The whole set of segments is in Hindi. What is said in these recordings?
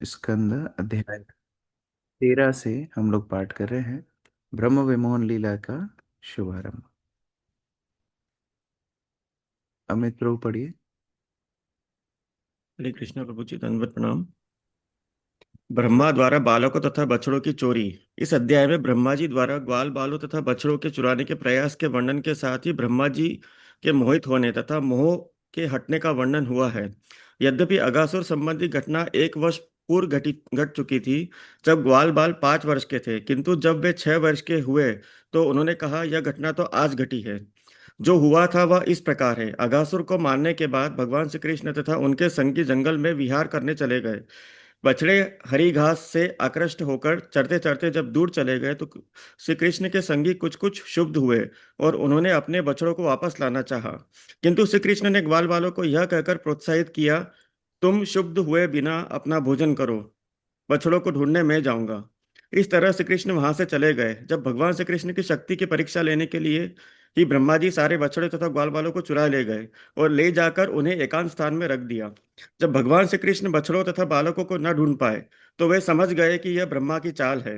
स्कंद अध्याय 13 से हम लोग पाठ कर रहे हैं। ब्रह्म विमोहन लीला का शुभारंभ। अमित प्रभु पढ़िए। हरे कृष्ण प्रभु जी, दंडवत प्रणाम। ब्रह्मा द्वारा बालकों तथा बछड़ों की चोरी। इस अध्याय में ब्रह्मा जी द्वारा ग्वाल बालों तथा बछड़ों के चुराने के प्रयास के वर्णन के साथ ही ब्रह्मा जी के मोहित होने तथा मोह के हटने का वर्णन हुआ है। यद्यपि अगासुर संबंधी घटना 1 वर्ष पूर्व घट चुकी थी, जब ग्वाल बाल 5 वर्ष के थे, किंतु जब वे 6 वर्ष के हुए तो उन्होंने कहा, यह घटना तो आज घटी है। जो हुआ था वह इस प्रकार है। अगासुर को मारने के बाद भगवान श्री कृष्ण तथा उनके संगी जंगल में विहार करने चले गए। बछड़े हरी घास से आकृष्ट होकर चरते चरते जब दूर चले गए तो श्री कृष्ण के संगी कुछ कुछ क्षुब्ध हुए और उन्होंने अपने बछड़ों को वापस लाना चाहा। किंतु श्री कृष्ण ने ग्वाल बालों को यह कहकर प्रोत्साहित किया, तुम क्षुब्ध हुए बिना अपना भोजन करो, बछड़ों को ढूंढने में जाऊंगा। इस तरह श्री कृष्ण वहां से चले गए। जब भगवान श्री कृष्ण की शक्ति की परीक्षा लेने के लिए ही ब्रह्मा जी सारे बछड़े तथा ग्वाल बालों को चुरा ले गए और ले जाकर उन्हें एकांत स्थान में रख दिया। जब भगवान श्री कृष्ण बछड़ों तथा बालकों को न ढूंढ पाए तो वे समझ गए कि यह ब्रह्मा की चाल है।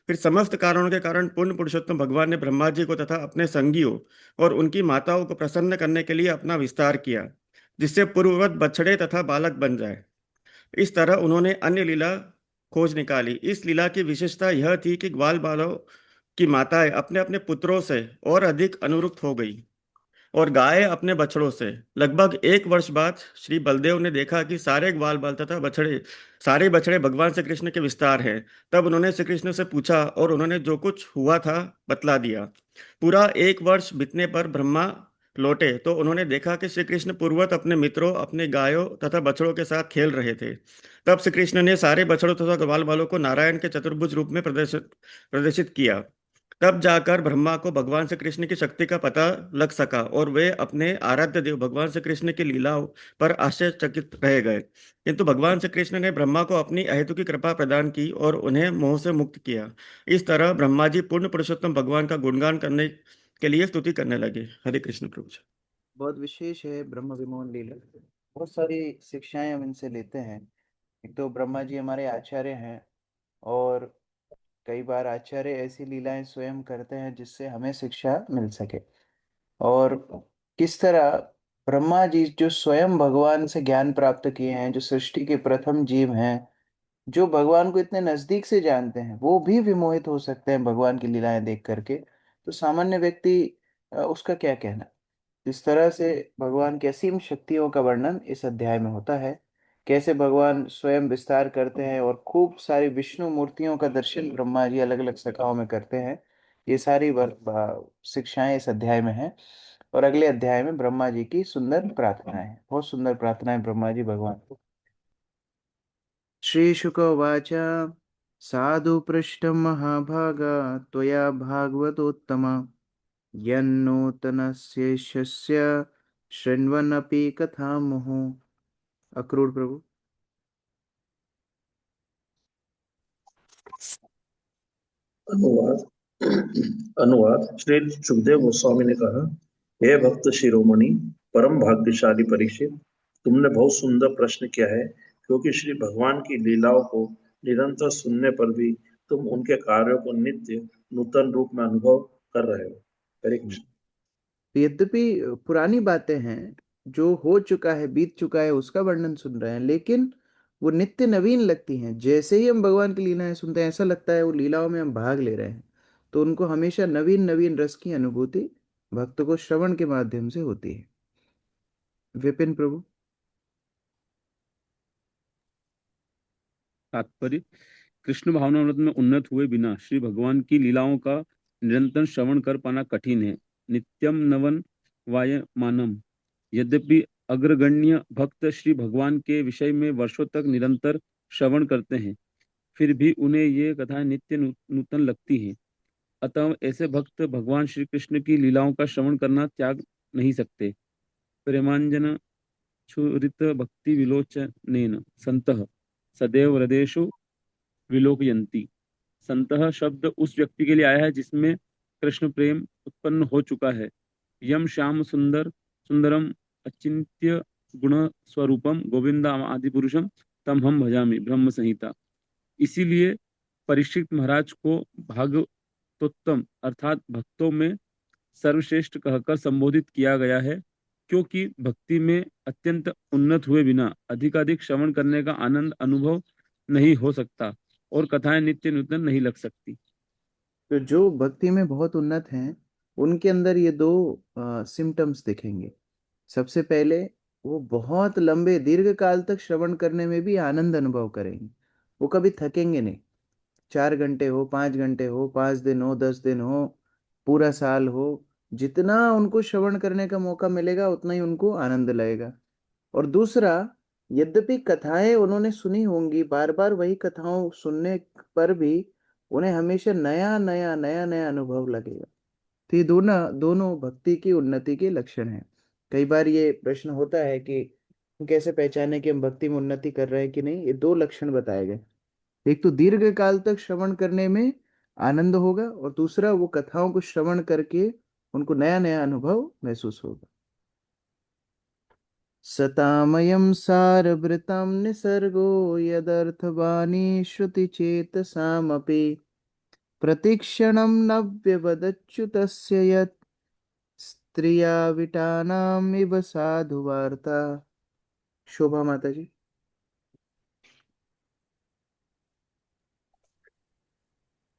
फिर समस्त कारणों के कारण पूर्ण पुरुषोत्तम भगवान ने ब्रह्मा जी को तथा अपने संगियों और उनकी माताओं को प्रसन्न करने के लिए अपना विस्तार किया, जिससे पूर्ववत बछड़े तथा बालक बन जाए। इस तरह उन्होंने अन्य लीला खोज निकाली। इस लीला की विशेषता यह थी कि ग्वाल बालों की माताएं अपने अपने पुत्रों से और अधिक अनुरुक्त हो गई और गाय अपने बछड़ों से। लगभग 1 वर्ष बाद श्री बलदेव ने देखा कि सारे ग्वाल बाल तथा बछड़े सारे बछड़े भगवान श्री कृष्ण के विस्तार हैं। तब उन्होंने श्री कृष्ण से पूछा और उन्होंने जो कुछ हुआ था बतला दिया। पूरा 1 वर्ष बीतने पर ब्रह्मा लौटे तो उन्होंने देखा कि श्री कृष्ण पूर्ववत अपने मित्रों, अपने गायों तथा बछड़ों के साथ खेल रहे थे। तब श्री कृष्ण ने सारे बछड़ों तथा ग्वाल बालों को नारायण के चतुर्भुज रूप में प्रदर्शित प्रदर्शित किया। तब जाकर ब्रह्मा को भगवान श्री कृष्ण की शक्ति का पता लग सका और वे अपने आराध्य देव भगवान श्री कृष्ण की लीलाओं पर आश्चर्यचकित रह गए। किंतु भगवान श्री कृष्ण ने ब्रह्मा को अपनी अहेतुकी की कृपा प्रदान की और उन्हें मोह से मुक्त किया। इस तरह ब्रह्मा जी पूर्ण पुरुषोत्तम भगवान का गुणगान करने के लिए स्तुति करने लगे। हरे कृष्ण प्रभु जी। बहुत विशेष है ब्रह्म विमोहन लीला। बहुत सारी शिक्षाएं हम इनसे लेते हैं। एक तो ब्रह्मा जी हमारे आचार्य हैं, और कई बार आचार्य ऐसी लीलाएं स्वयं करते हैं जिससे हमें शिक्षा मिल सके। और किस तरह ब्रह्मा जी जो स्वयं भगवान से ज्ञान प्राप्त किए हैं, जो सृष्टि के प्रथम जीव हैं, जो भगवान को इतने नजदीक से जानते हैं, वो भी विमोहित हो सकते हैं भगवान की लीलाएं देख करके। तो सामान्य व्यक्ति उसका क्या कहना। इस तरह से भगवान की असीम शक्तियों का वर्णन इस अध्याय में होता है। कैसे भगवान स्वयं विस्तार करते हैं और खूब सारी विष्णु मूर्तियों का दर्शन ब्रह्मा जी अलग अलग शाखाओं में करते हैं। ये सारी शिक्षाएं इस अध्याय में हैं। और अगले अध्याय में ब्रह्मा जी की सुंदर प्रार्थनाएं हैं, बहुत सुंदर प्रार्थनाएं ब्रह्मा जी भगवान को। श्रीशुक उवाच साधु पृष्ठं महाभागा त्वया भागवतोत्तम यन्नूतनस्य शृण्वन्नपि कथां मुहुः। अक्रूर प्रभु। अनुवाद अनुवाद श्री सुखदेव गोस्वामी ने कहा, हे भक्त शिरोमणि, परम भाग्यशाली परीक्षित, तुमने बहुत सुंदर प्रश्न किया है, क्योंकि श्री भगवान की लीलाओं को निरंतर सुनने पर भी तुम उनके कार्यों को नित्य नूतन रूप में अनुभव कर रहे हो। हरे कृष्ण। यद्यपि पुरानी बातें हैं, जो हो चुका है, बीत चुका है, उसका वर्णन सुन रहे हैं, लेकिन वो नित्य नवीन लगती हैं। जैसे ही हम भगवान की लीलाएं सुनते हैं, ऐसा लगता है वो लीलाओं में हम भाग ले रहे हैं। तो उनको हमेशा नवीन नवीन रस की अनुभूति भक्त को श्रवण के माध्यम से होती है। विपिन प्रभु। तात्पर्य। कृष्ण भावनामृत में उन्नत हुए बिना श्री भगवान की लीलाओं का निरंतर श्रवण कर पाना कठिन है। नित्यम नवन वायमानम। यद्यपि अग्रगण्य भक्त श्री भगवान के विषय में वर्षों तक निरंतर श्रवण करते हैं, फिर भी उन्हें ये कथाएं नित्य नूतन लगती हैं। अतः ऐसे भक्त भगवान श्री कृष्ण की लीलाओं का श्रवण करना त्याग नहीं सकते। प्रेमांजन छुरित भक्ति विलोचनेन संतः सदैव हृदयेषु विलोकयन्ति। संतः शब्द उस व्यक्ति के लिए आया है जिसमें कृष्ण प्रेम उत्पन्न हो चुका है। यम श्याम सुंदर सुंदरम अचिंत्य गुण स्वरूपम गोविंदा आदि पुरुषम तम हम भजामि ब्रह्म संहिता। इसीलिए परीक्षित महाराज को भागवतोत्तम अर्थात भक्तों में सर्वश्रेष्ठ कहकर संबोधित किया गया है, क्योंकि भक्ति में अत्यंत उन्नत हुए बिना अधिकाधिक श्रवण करने का आनंद अनुभव नहीं हो सकता और कथाएं नित्य नूतन नहीं लग सकती। तो जो भक्ति में बहुत उन्नत हैं उनके अंदर ये दो सिम्टम्स दिखेंगे। सबसे पहले वो बहुत लंबे दीर्घ काल तक श्रवण करने में भी आनंद अनुभव करेंगे, वो कभी थकेंगे नहीं। 4 घंटे हो, 5 घंटे हो, 5 दिन हो, 10 दिन हो, पूरा साल हो, जितना उनको श्रवण करने का मौका मिलेगा उतना ही उनको आनंद लगेगा। और दूसरा, यद्यपि कथाएं उन्होंने सुनी होंगी, बार बार वही कथाओं सुनने पर भी उन्हें हमेशा नया नया नया नया अनुभव लगेगा। तो ये दोनों दोनों भक्ति की उन्नति के लक्षण हैं। कई बार ये प्रश्न होता है कि हम कैसे पहचाने कि हम भक्ति में उन्नति कर रहे हैं कि नहीं। ये दो लक्षण बताए गए, एक तो दीर्घ काल तक श्रवण करने में आनंद होगा और दूसरा वो कथाओं को श्रवण करके उनको नया नया अनुभव महसूस होगा। सतामयं सारभृतं निसर्गो यदर्थवाणी श्रुतिचेतसामपि प्रतिक्षणं नव्यवदच्युतस्य यत् स्त्रिया विटानाम् इव साधु वार्ता। शोभा माता जी।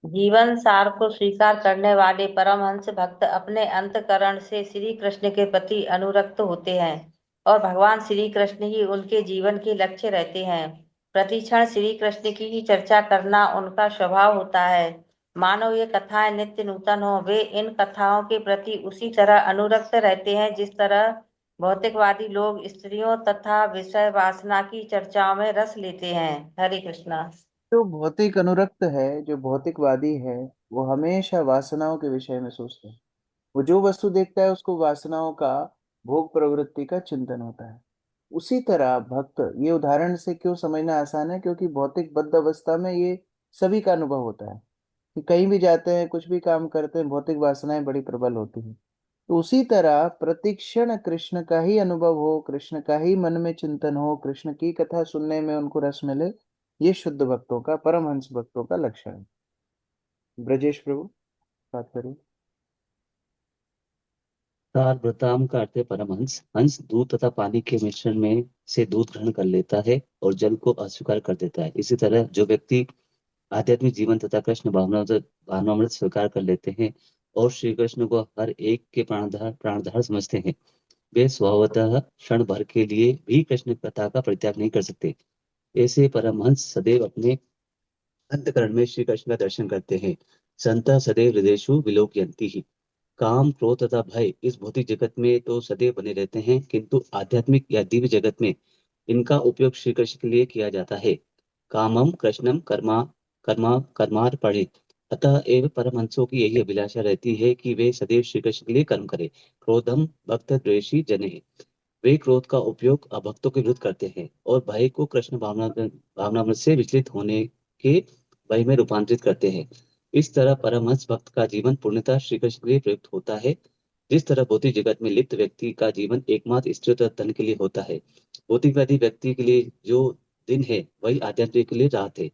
जीवन सार को स्वीकार करने वाले परमहंस भक्त अपने अंतःकरण से श्री कृष्ण के प्रति अनुरक्त होते हैं और भगवान श्री कृष्ण ही उनके जीवन के लक्ष्य रहते हैं। प्रतिक्षण श्री कृष्ण की ही चर्चा करना उनका स्वभाव होता है। मानो ये कथाएं नित्य नूतन हो, वे इन कथाओं के प्रति उसी तरह अनुरक्त रहते हैं जिस तरह भौतिकवादी लोग स्त्रियों तथा विषय वासना की चर्चाओं में रस लेते हैं। हरे कृष्णा। जो भौतिक अनुरक्त है, जो भौतिकवादी है, वो हमेशा वासनाओं के विषय में सोचते हैं। वो जो वस्तु देखता है उसको वासनाओं का, भोग प्रवृत्ति का चिंतन होता है। उसी तरह भक्त, ये उदाहरण से क्यों समझना आसान है, क्योंकि भौतिक बद्ध अवस्था में ये सभी का अनुभव होता है कि कहीं भी जाते हैं, कुछ भी काम करते हैं, भौतिक वासनाएं बड़ी प्रबल होती हैं। तो उसी तरह प्रतिक्षण कृष्ण का ही अनुभव हो, कृष्ण का ही मन में चिंतन हो, कृष्ण की कथा सुनने में उनको रस मिले, ये शुद्ध भक्तों का, परमहंस भक्तों का लक्षण है। ब्रजेश प्रभु बात करिए। सारभृताम का अर्थ है परमहंस। हंस दूध तथा पानी के मिश्रण में से दूध ग्रहण कर लेता है और जल को अस्वीकार कर देता है। इसी तरह जो व्यक्ति आध्यात्मिक जीवन तथा कृष्ण भावनामृत स्वीकार कर लेते हैं और श्री कृष्ण को हर एक के प्राणधार समझते हैं, वे स्वभावतः क्षण भर के लिए भी कृष्ण कथा का परित्याग नहीं कर सकते। ऐसे परमहंस सदैव अपने अंतकरण में श्री कृष्ण का दर्शन करते हैं। संतः सदैव हृदयेषु विलोकयन्ति ही। काम, क्रोध तथा भय इस भौतिक जगत में तो सदैव बने रहते हैं, किंतु आध्यात्मिक या दिव्य जगत में इनका उपयोग श्री कृष्ण के लिए किया जाता है। कामम कृष्णम कर्मार्पणे। अतः एव परमहंसों की यही अभिलाषा रहती है कि वे सदैव श्री कृष्ण के लिए कर्म करें। क्रोधम भक्त द्वेषी जने। वे क्रोध का उपयोग अभक्तों के विरुद्ध करते हैं और भय को कृष्ण भावनामृत से विचलित होने के भय में रूपांतरित करते हैं। इस तरह परमहंस भक्त का जीवन पूर्णतः श्री कृष्ण के लिए प्रयुक्त होता है। जिस तरह भौतिक जगत में लिप्त व्यक्ति का जीवन एकमात्र स्त्री तथा धन के लिए होता है, भौतिकवादी व्यक्ति के लिए जो दिन है वही आध्यात्मिक के लिए रात है।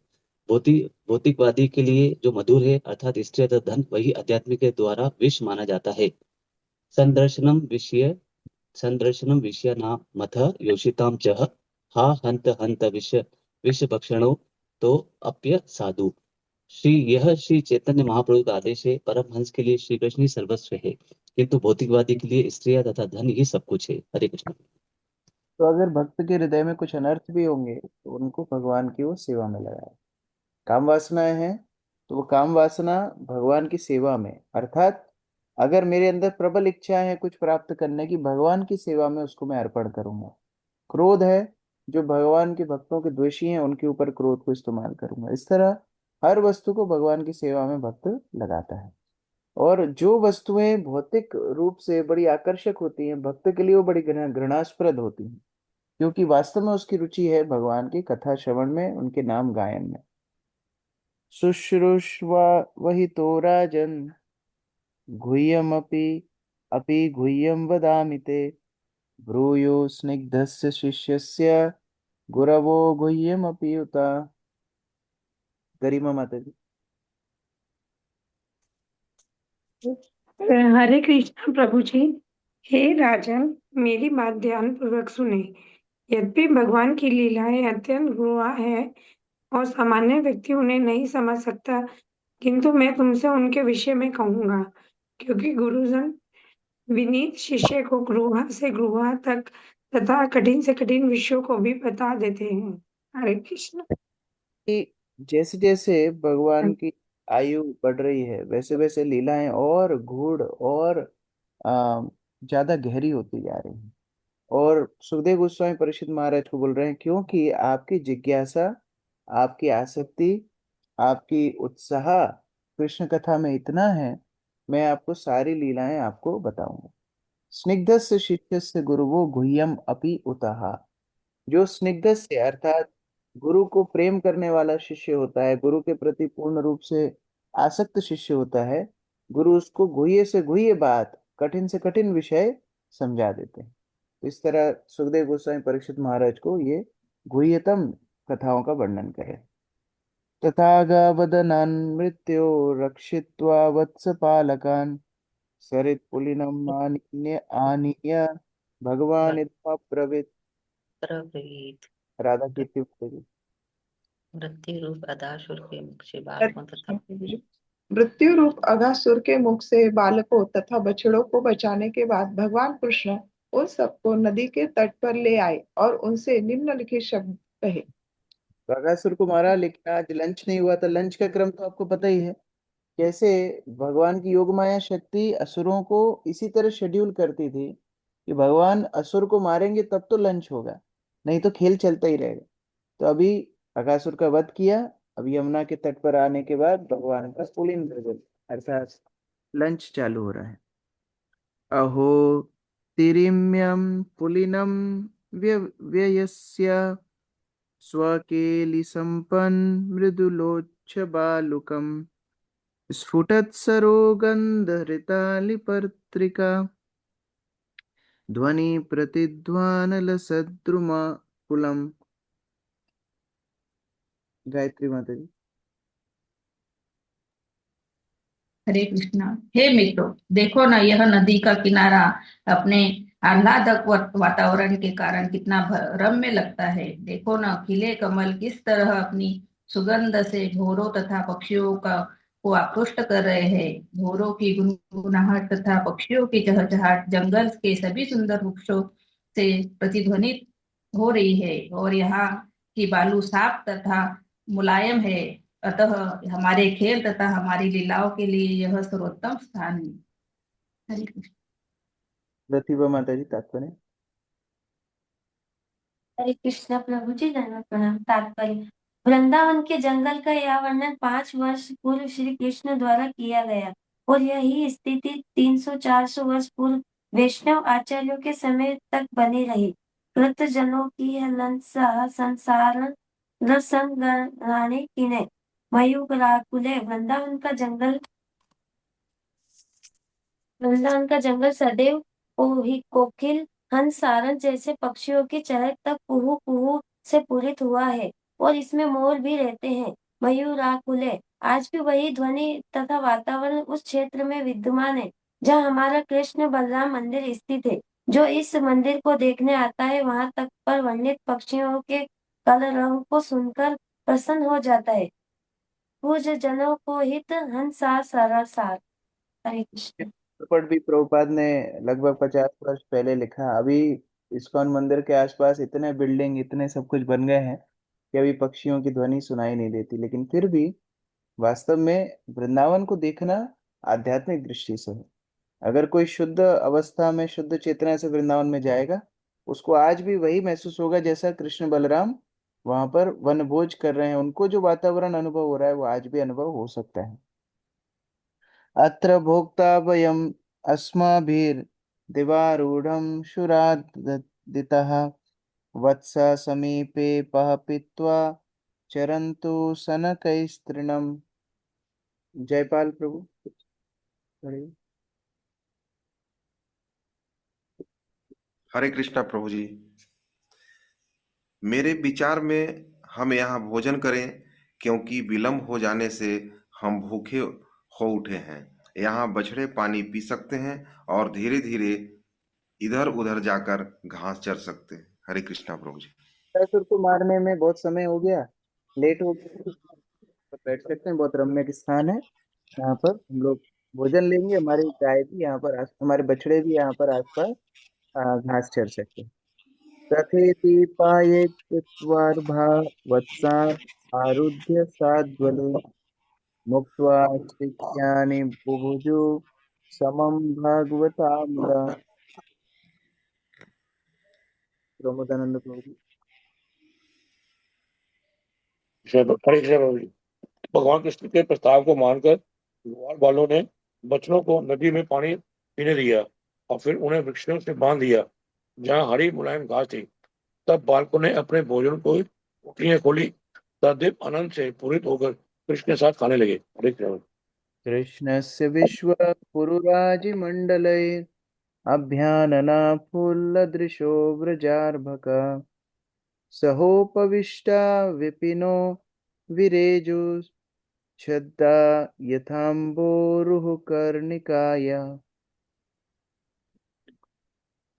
भौतिकवादी के लिए जो मधुर है अर्थात स्त्री तथा धन, वही आध्यात्मिक के द्वारा विष माना जाता है। संदर्शनम विषय संदर्शनम विषय नाम मथ योषिताम च हा हंत हंत विष भक्षणो तो अप्य साधु। श्री चैतन्य महाप्रभु का आदेश है, परमहंस के लिए श्री कृष्ण ही सर्वस्व है, किंतु भौतिकवादी के लिए स्त्रियां तथा धन ही सब कुछ है। हरे कृष्ण। तो अगर भक्त के हृदय में कुछ अनर्थ भी होंगे तो उनको भगवान की वो सेवा में लगाए। काम वासनाएं हैं तो वो काम वासना भगवान की सेवा में, अर्थात अगर मेरे अंदर प्रबल इच्छा है कुछ प्राप्त करने की, भगवान की सेवा में उसको मैं अर्पण करूंगा। क्रोध है, जो भगवान के भक्तों के द्वेषी हैं उनके ऊपर क्रोध को इस्तेमाल करूंगा। इस तरह हर वस्तु को भगवान की सेवा में भक्त लगाता है। और जो वस्तुएं भौतिक रूप से बड़ी आकर्षक होती हैं, भक्त के लिए वो बड़ी घृणास्पद होती हैं, क्योंकि वास्तव में उसकी रुचि है भगवान की कथा श्रवण में, उनके नाम गायन में। शुश्रूषवा वही तो राजन गुह्यमपि अपि गुह्यं वदामि ते, ब्रूयो स्निग्धस्य शिष्यस्य गुरवो गुह्यमपि उत। गरिमा माता जी। हरे कृष्णा प्रभु जी। हे राजन, मेरी बात ध्यान पूर्वक सुने। यद्यपि भगवान की लीलाएं अत्यंत गुहा है और सामान्य व्यक्ति उन्हें नहीं समझ सकता, किंतु मैं तुमसे उनके विषय में कहूंगा, क्योंकि गुरुजन विनीत शिष्य को गुहा से गुहा तक तथा कठिन से कठिन विषयों को भी बता देते हैं। हरे कृष्ण। कि जैसे जैसे भगवान की आयु बढ़ रही है, वैसे वैसे लीलाएं और गूढ़ और आ, ज्यादा गहरी होती जा रही हैं। और सुखदेव गोस्वामी परीक्षित महाराज को बोल रहे हैं, क्योंकि आपकी जिज्ञासा, आपकी आसक्ति, आपकी उत्साह कृष्ण कथा में इतना है, मैं आपको सारी लीलाएं आपको बताऊंगा। स्निग्धस्य शिष्यस्य गुरुवो गुह्यम अपि उतः। जो स्निग्ध से अर्थात गुरु को प्रेम करने वाला शिष्य होता है, गुरु के प्रति पूर्ण रूप से आसक्त शिष्य होता है, गुरु उसको गुह्य से गुह्य बात, कठिन से कठिन विषय समझा देते हैं। इस तरह सुखदेव गोस्वामी परीक्षित महाराज को ये गुह्यतम कथाओं का वर्णन करें। तथागवदनान् मृत्यो रक्षित्वा वत्सपालकान् सरित्पुलिनम् आनीय आनीय भगवान् इत्थाब्रवीत्। प्रवृत्त राधा कीर्ति बोलेगी। मृत्यु रूप अदासुर के मुख से बालकों तथा मृत्यु रूप अघासुर के मुख से बालकों तथा बछड़ों को बचाने के बाद भगवान कृष्ण उन सबको नदी के तट पर ले आए और उनसे निम्नलिखित शब्द कहे। बगासुर को मारा, लेकिन आज लंच नहीं हुआ था। लंच का क्रम तो आपको पता ही है, कैसे भगवान की योग माया शक्ति असुरों को इसी तरह शेड्यूल करती थी कि भगवान असुर को मारेंगे तब तो लंच होगा, नहीं तो खेल चलता ही रहेगा। तो अभी बगासुर का वध किया। अब यमुना के तट पर आने के बाद भगवान का पुलिन भोजन अर्थात लंच चालू हो रहा है। अहो तिरिम्यम पुलिनम व्ययस्य स्वकेलिसम्पन् मृदुलोच्छबालुकम् स्फुटत्सरोगन्धहृतालिपत्रिका ध्वनि प्रतिध्वानलसद्रुमाकुलम्। गायत्री माता जी। हरे कृष्णा। हे मित्रों, देखो ना, यह नदी का किनारा अपने आह्लादक वातावरण के कारण कितना रम्य लगता है। देखो ना, खिले कमल किस तरह अपनी सुगंध से भौरों तथा पक्षियों को आकृष्ट कर रहे हैं। भौरों की गुनगुनाहट तथा पक्षियों की चहचहाट जंगल के सभी सुंदर वृक्षों से प्रतिध्वनित हो रही है, और यहाँ की बालू साफ तथा मुलायम है। अतः हमारे खेल तथा हमारी लीलाओं के लिए यह सर्वोत्तम स्थान है। हरे कृष्ण। प्रतिभा माता जी तात्पर्य। हरे कृष्णा प्रभु जी, धन्यवाद प्रणाम। तात्पर्य: वृंदावन के जंगल का यह वर्णन 5 वर्ष पूर्व श्री कृष्ण द्वारा किया गया, और यही स्थिति 300-400 वर्ष पूर्व वैष्णव आचार्यों के समय तक बनी रही। कृत जनों की लंसा संसार रसंगराणे किने मयूराकुले। वृंदावन का जंगल सदैव कोकिल, हंस, सारन जैसे पक्षियों की चहक तक कुहू कुहू से पूरित हुआ है, और इसमें मोर भी रहते हैं। मयूराकुले। आज भी वही ध्वनि तथा वातावरण उस क्षेत्र में विद्यमान है जहाँ हमारा कृष्ण बलराम मंदिर स्थित है। जो इस मंदिर को देखने आता है, वहां तक पर वर्णित पक्षियों के कलरव को सुनकर प्रसन्न हो जाता है। पूज जनों को हित हंसा सरसार। हरे कृष्ण। पर भी प्रभुपाद ने लगभग 50 वर्ष पहले लिखा। अभी इस्कॉन मंदिर के आसपास इतने बिल्डिंग, इतने सब कुछ बन गए हैं कि अभी पक्षियों की ध्वनि सुनाई नहीं देती। लेकिन फिर भी वास्तव में वृंदावन को देखना आध्यात्मिक दृष्टि से है। अगर कोई शुद्ध अवस्था में, शुद्ध चेतना से वृंदावन में जाएगा, उसको आज भी वही महसूस होगा जैसा कृष्ण बलराम वहां पर वनभोज कर रहे हैं। उनको जो वातावरण अनुभव हो रहा है, वो आज भी अनुभव हो सकता है। अत्र भोक्ताभयम् अस्माभिर्दिवारूढं शुरादितः वत्सा समीपे पह पीत्वा चरन्तु सनकैस्तृणम्। जयपाल प्रभु पढ़िए। हरे कृष्णा प्रभु जी। मेरे विचार में हम यहाँ भोजन करें, क्योंकि विलंब हो जाने से हम भूखे हो उठे हैं। यहाँ बछड़े पानी पी सकते हैं और धीरे धीरे इधर उधर जाकर घास चर सकते हैं। हरे कृष्णा प्रभु जी। असुर को मारने में बहुत समय हो गया, लेट हो गया, तो बैठ सकते हैं। बहुत रम्य स्थान है यहाँ पर। हम लोग भोजन लेंगे, हमारी गाय भी यहाँ पर हमारे बछड़े भी यहाँ पर आसपास घास चर सकते हैं। तथेति पाये कृत्वार्भा वत्सा आरुध्य साध्वलो मुक्त्वा शिष्यानि बुभुजु समं भागवतामृता। प्रमोदानंद प्रभु जी। हरे कृष्ण प्रभु जी। भगवान कृष्ण के प्रस्ताव को मानकर ग्वाल वालों ने बछड़ों को नदी में पानी पीने दिया और फिर उन्हें वृक्षों से बांध दिया जहाँ हरी मुलायम घास थी। तब बालकों ने अपने भोजन को उठलियां खोली। सदैव आनंद से पूरित होकर कृष्ण के साथ खाने लगे। हरे कृष्ण। कृष्णस्य विश्वपुरुराजिमण्डलैः अभ्याननाफुल्लदृशो व्रजार्भका सहोपविष्टा विपिनो विरेजु छद्दा यथाम्बोरुह कर्णिकाय।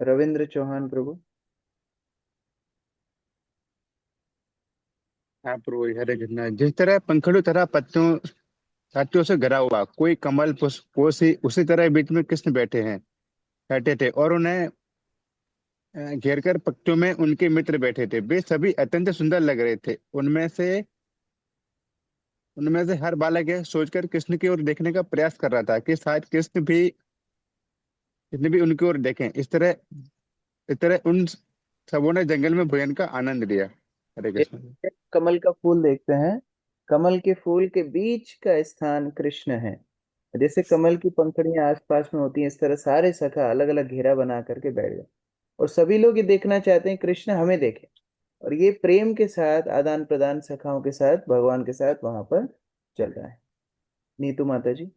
रविंद्र चौहान प्रभु। हाँ प्रभु जी, हरे कृष्णा। जिस तरह पंखुड़ी तरह पत्तियों से घिरा हुआ कोई कमल पुष्प कोसी, उसी तरह बीच में कृष्ण बैठे थे और उन्हें घेर कर पत्तियों में उनके मित्र बैठे थे। वे सभी अत्यंत सुंदर लग रहे थे। उनमें से हर बालक यह सोचकर कृष्ण की ओर देखने का प्रयास कर रहा था कि शायद कृष्ण भी उनकी ओर देखें। इस तरह उन सबों ने जंगल में भोजन का आनंद लिया। हरे कृष्ण। कमल का फूल देखते हैं, कमल के फूल के बीच का स्थान कृष्ण है। जैसे कमल की पंखुड़ियां आसपास में होती हैं, इस तरह सारे सखा अलग अलग घेरा बना करके बैठ गए और सभी लोग ये देखना चाहते हैं कृष्ण हमें देखे। और ये प्रेम के साथ आदान प्रदान सखाओं के साथ भगवान के साथ वहां पर चल रहा है। नीतू माता जी।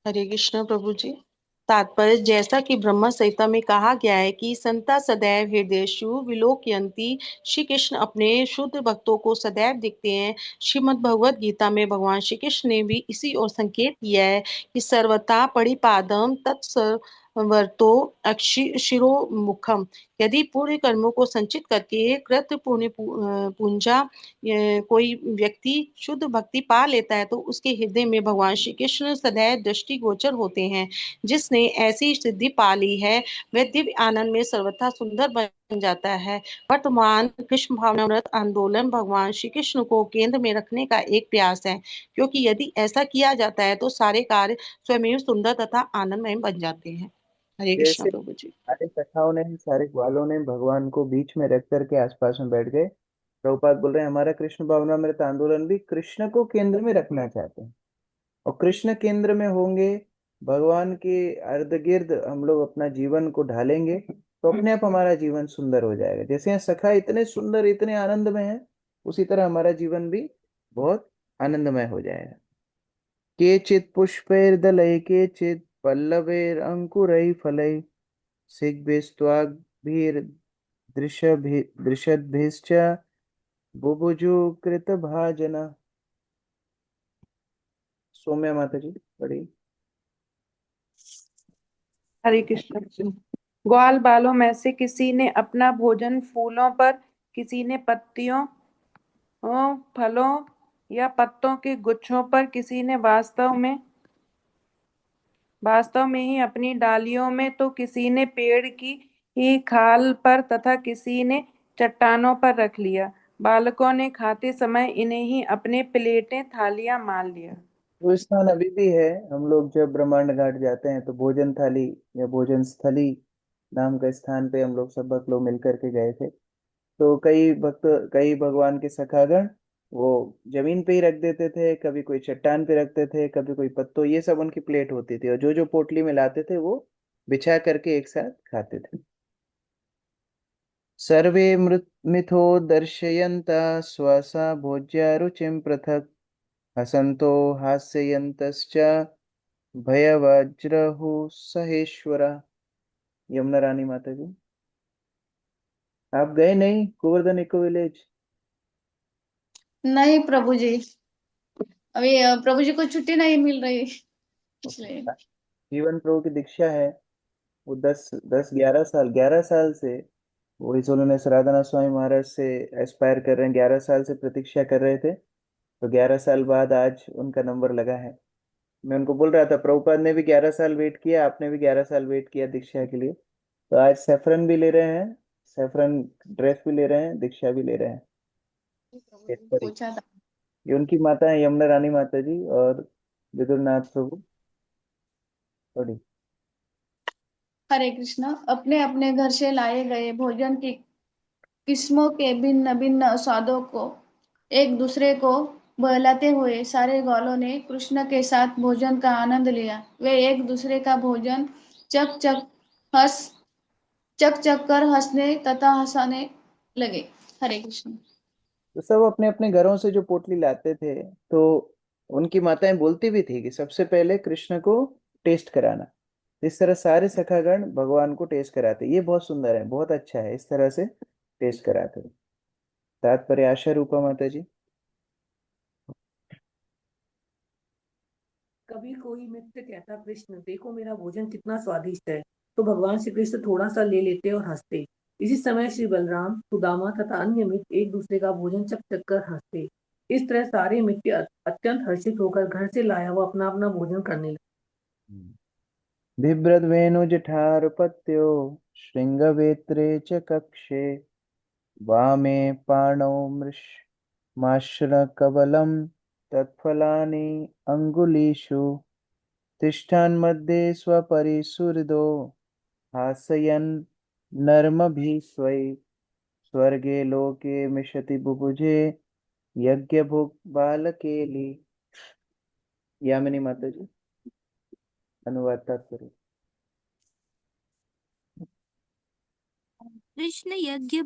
हरे कृष्ण प्रभु जी। तात्पर्य, जैसा कि ब्रह्म संहिता में कहा गया है कि संता सदैव हृदयेषु विलोकयन्ति, श्री कृष्ण अपने शुद्ध भक्तों को सदैव देखते हैं। श्रीमद् भगवद गीता में भगवान श्री कृष्ण ने भी इसी ओर संकेत किया है कि सर्वथा परिपादम तत्सर्वतो अक्षिशिरो मुखम। यदि पूर्व कर्मों को संचित करके कृत पुण्य पूंजा कोई व्यक्ति शुद्ध भक्ति पा लेता है तो उसके हृदय में भगवान श्री कृष्ण सदैव दृष्टिगोचर होते हैं। जिसने ऐसी सिद्धि पा ली है वह दिव्य आनंद में सर्वथा सुंदर बन जाता है। वर्तमान कृष्ण भावनामृत आंदोलन भगवान श्री कृष्ण को केंद्र में रखने का एक प्रयास है, क्योंकि यदि ऐसा किया जाता है तो सारे कार्य स्वयं सुंदर तथा आनंदमय बन जाते हैं। हरे कृष्ण जैसे प्रभु जी। सारे सखाओं ने, सारे ग्वालों ने भगवान को बीच में रख करके आसपास में बैठ गए। प्रभुपाद बोल रहे हैं हमारा कृष्ण भावनामृत आंदोलन भी कृष्ण को केंद्र में रखना चाहते हैं। और कृष्ण केंद्र में होंगे, भगवान के अर्ध गिर्द हम लोग अपना जीवन को ढालेंगे तो अपने आप हमारा जीवन सुंदर हो जाएगा। जैसे यहाँ सखा इतने सुंदर इतने आनंद में है, उसी तरह हमारा जीवन भी बहुत आनंदमय हो जाएगा। केचित् पुष्पैर्दलैः केचित् पल्लवैरङ्कुरैः फलैः सिग्भिस्त्वाग्भिर्दृशद्भिश्च बुभुजु कृतभाजना। सौम्या माता जी पढ़ी। हरे कृष्ण। ग्वाल बालों में से किसी ने अपना भोजन फूलों पर, किसी ने पत्तियों, फलों या पत्तों के गुच्छों पर, किसी ने वास्तव में ही अपनी डालियों में, तो किसी ने पेड़ की ही खाल पर तथा किसी ने चट्टानों पर रख लिया। बालकों ने खाते समय इन्हें ही अपने प्लेटें थालियां मान लिया। वो स्थान अभी भी है। हम लोग जब ब्रह्मांड घाट जाते हैं तो भोजन थाली या भोजन स्थली नाम का स्थान पे हम लोग सब भक्त लोग मिल करके गए थे। तो कई भगवान के सखागण वो जमीन पे ही रख देते थे, कभी कोई चट्टान पे रखते थे, कभी कोई पत्तों, ये सब उनकी प्लेट होती थी। और जो जो पोटली में लाते थे वो बिछा करके एक साथ खाते थे। सर्वे मिथो दर्शयन्ता स्वसा भोज्या रुचिं पृथक् हसन्तो हास्यन्तश्च भयवज्रहु सहेश्वरा। यमुना रानी माता जी। आप गए नहीं गोवर्धन इको विलेज? नहीं प्रभु जी, अभी प्रभु जी को छुट्टी नहीं मिल रही इसलिए। जीवन प्रभु की दीक्षा है। वो 11 साल से वो इस उन्होंने सनातन स्वामी महाराज से एस्पायर कर रहे हैं, 11 साल से प्रतीक्षा कर रहे थे। तो 11 साल बाद आज उनका नंबर लगा है। मैं उनको बोल रहा था प्रभुपाद ने भी 11 साल वेट किया, आपने भी 11 साल वेट किया दीक्षा के लिए। तो आज सेफरन भी ले रहे हैं, सेफरन ड्रेस भी ले रहे हैं, दीक्षा भी ले रहे हैं। प्रभु जी केसरी। पूछा था। ये उनकी माता है यमुना रानी माता जी और विदुरनाथ प्रभु। सॉरी। हरे कृष्ण। अपने अपने घर से लाए गए भोजन की किस्मों के भिन्न भिन्न स्वादों को एक दूसरे को बहलाते हुए सारे ग्वालों ने कृष्ण के साथ भोजन का आनंद लिया। वे एक दूसरे का भोजन चक चक हंस चक चक कर हंसने तथा हंसाने लगे। हरे कृष्ण। तो सब अपने अपने घरों से जो पोटली लाते थे, तो उनकी माताएं बोलती भी थी कि सबसे पहले कृष्ण को टेस्ट कराना। इस तरह सारे सखागण भगवान को टेस्ट कराते। ये बहुत सुंदर है, बहुत अच्छा है, इस तरह से टेस्ट कराते। तात्पर्य आशा रूपा माता जी। कभी कोई मित्र कहता कृष्ण देखो मेरा भोजन कितना स्वादिष्ट है, तो भगवान श्री कृष्ण थोड़ा सा ले लेते और हंसते। इसी समय श्री बलराम, सुदामा तथा अन्य मित्र एक दूसरे का भोजन चख चख कर हंसते। इस तरह सारे मित्र अत्यंत हर्षित होकर घर से लाया हुआ अपना अपना भोजन करने लगे। बिभ्रद्वेनु जठारपत्यो श्रृंगवेत्रे च कक्षे वामे पाणौ माश्रकबलं तत्फलानि अङ्गुलीषु तिष्ठान्मध्ये स्वपरिसुहृदो हासयन् नर्मभिः स्वै स्वर्गे लोके मिषति बुभुजे यज्ञभुक् बालकेली। यामिनी माता जी अनुवाद तात्पर्य। कृष्ण यज्ञ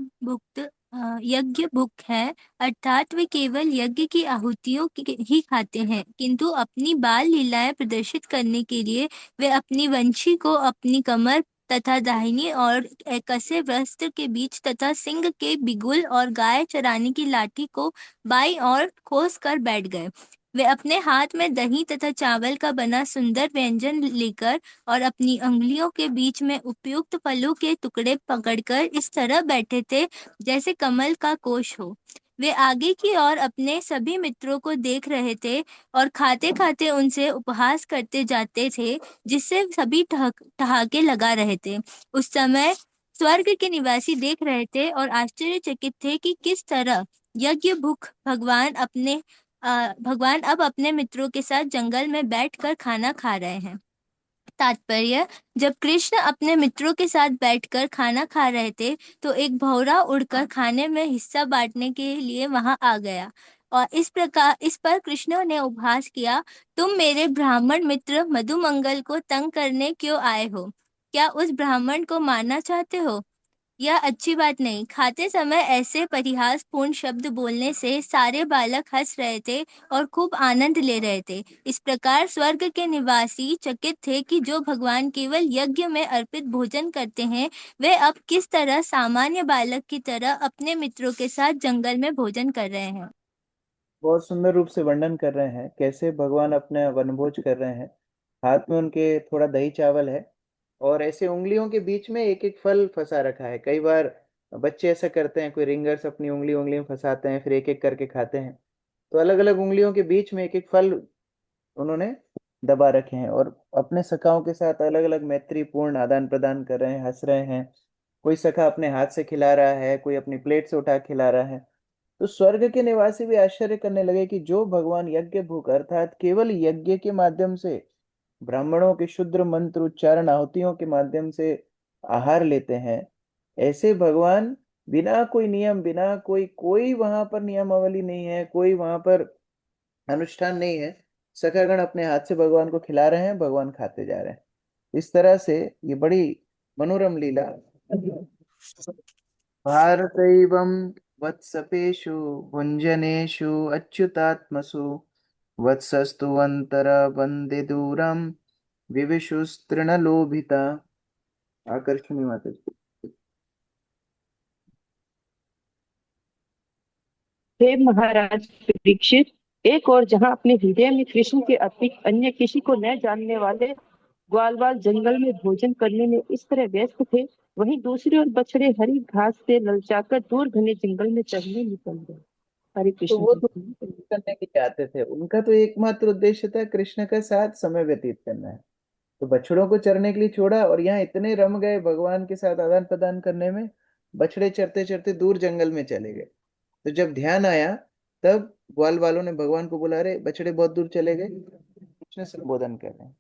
भुक है, अर्थात वे केवल यज्ञ की आहुतियों ही खाते हैं, किंतु अपनी बाल लीलाएं प्रदर्शित करने के लिए वे अपनी वंशी को अपनी कमर तथा दाहिनी और कसे वस्त्र के बीच तथा सिंह के बिगुल और गाय चराने की लाठी को बाईं ओर खोस कर बैठ गए। वे अपने हाथ में दही तथा चावल का बना सुंदर व्यंजन लेकर और अपनी अंगुलियों के बीच में उपयुक्त फलों के टुकड़े पकड़कर इस तरह बैठे थे जैसे कमल का कोश हो। वे आगे की ओर अपने सभी मित्रों को देख रहे थे और खाते खाते उनसे उपहास करते जाते थे, जिससे सभी ठहाके लगा रहे थे। उस समय स्वर्ग के निवासी देख रहे थे और आश्चर्यचकित थे कि किस तरह यज्ञ भुख भगवान अब अपने मित्रों के साथ जंगल में बैठकर खाना खा रहे हैं। तात्पर्य: जब कृष्ण अपने मित्रों के साथ बैठकर खाना खा रहे थे, तो एक भौरा उड़कर खाने में हिस्सा बांटने के लिए वहां आ गया और इस पर कृष्ण ने उपहास किया, तुम मेरे ब्राह्मण मित्र मधुमंगल को तंग करने क्यों आए हो? क्या उस ब्राह्मण को मारना चाहते हो? यह अच्छी बात नहीं। खाते समय ऐसे परिहासपूर्ण शब्द बोलने से सारे बालक हंस रहे थे और खूब आनंद ले रहे थे। इस प्रकार स्वर्ग के निवासी चकित थे कि जो भगवान केवल यज्ञ में अर्पित भोजन करते हैं, वे अब किस तरह सामान्य बालक की तरह अपने मित्रों के साथ जंगल में भोजन कर रहे हैं। बहुत सुंदर रूप से वर्णन कर रहे हैं कैसे भगवान अपने वनभोज कर रहे हैं। हाथ में उनके थोड़ा दही चावल है और ऐसे उंगलियों के बीच में एक एक फल फंसा रखा है। कई बार बच्चे ऐसा करते हैं, कोई रिंगर्स अपनी उंगली उंगली में फंसाते हैं, फिर एक एक करके खाते हैं। तो अलग अलग उंगलियों के बीच में एक एक फल उन्होंने दबा रखे हैं और अपने सखाओं के साथ अलग अलग मैत्रीपूर्ण आदान प्रदान कर रहे हैं, हंस रहे हैं। कोई सखा अपने हाथ से खिला रहा है, कोई अपनी प्लेट से उठा खिला रहा है। तो स्वर्ग के निवासी भी आश्चर्य करने लगे कि जो भगवान यज्ञ भूख अर्थात केवल यज्ञ के माध्यम से, ब्राह्मणों के शुद्र मंत्र उच्चारण आहुतियों के माध्यम से आहार लेते हैं, ऐसे भगवान बिना कोई नियम, बिना कोई कोई वहां पर नियमावली नहीं है, कोई वहां पर अनुष्ठान नहीं है, सखागण अपने हाथ से भगवान को खिला रहे हैं, भगवान खाते जा रहे हैं। इस तरह से ये बड़ी मनोरम लीला। भारतैवं वत्सपेषु भुञ्जनेषु अच्युतात्मसु वत्सस्तु वंदे दूरम विविशुस्तृणलोभिता। आकर्षणी माता जी। हे महाराज परीक्षित, एक और जहाँ अपने हृदय में कृष्ण के अतिरिक्त अन्य किसी को न जानने वाले ग्वालवाल जंगल में भोजन करने में इस तरह व्यस्त थे, वहीं दूसरी ओर बछड़े हरी घास से ललचाकर दूर घने जंगल में चरने निकल गए। हरे तो कृष्ण वो जी। तो करने के लिए आते थे, उनका तो एकमात्र उद्देश्य था कृष्ण के साथ समय व्यतीत करना है। तो बछड़ों को चरने के लिए छोड़ा और यहाँ इतने रम गए भगवान के साथ आदान प्रदान करने में, बछड़े चरते चरते दूर जंगल में चले गए। तो जब ध्यान आया तब ग्वाल वालों ने भगवान को बुला रहे, बछड़े बहुत दूर चले गए, कृष्ण संबोधन कर रहे हैं।